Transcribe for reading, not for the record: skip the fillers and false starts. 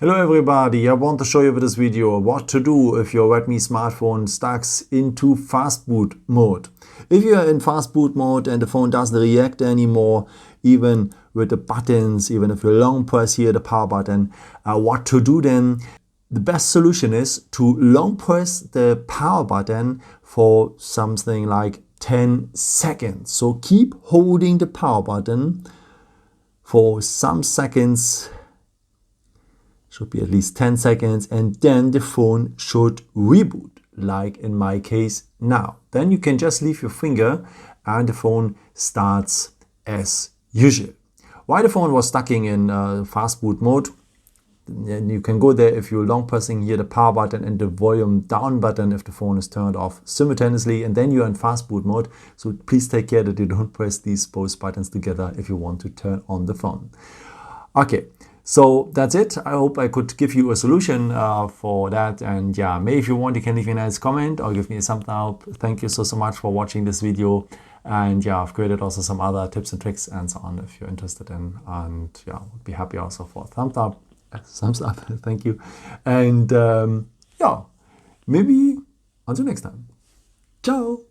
Hello everybody, I want to show you with this video what to do if your Redmi smartphone stucks into Fastboot mode. If you're in Fastboot mode and the phone doesn't react anymore, even with the buttons, even if you long press here the power button, what to do then? The best solution is to long press the power button for something like 10 seconds. So keep holding the power button for some seconds. Should be at least 10 seconds, and then the phone should reboot, like in my case now. Then you can just leave your finger and the phone starts as usual. Why the phone was stuck in Fastboot mode, and you can go there if you're long pressing here the power button and the volume down button if the phone is turned off simultaneously, and then you're in Fastboot mode. So please take care that you don't press these both buttons together if you want to turn on the phone. Okay. So that's it. I hope I could give you a solution for that. And yeah, maybe if you want, you can leave me a nice comment or give me a thumbs up. Thank you so much for watching this video. And yeah, I've created also some other tips and tricks and so on if you're interested in. And yeah, would be happy also for a thumbs up. Thank you. And yeah, maybe until next time. Ciao.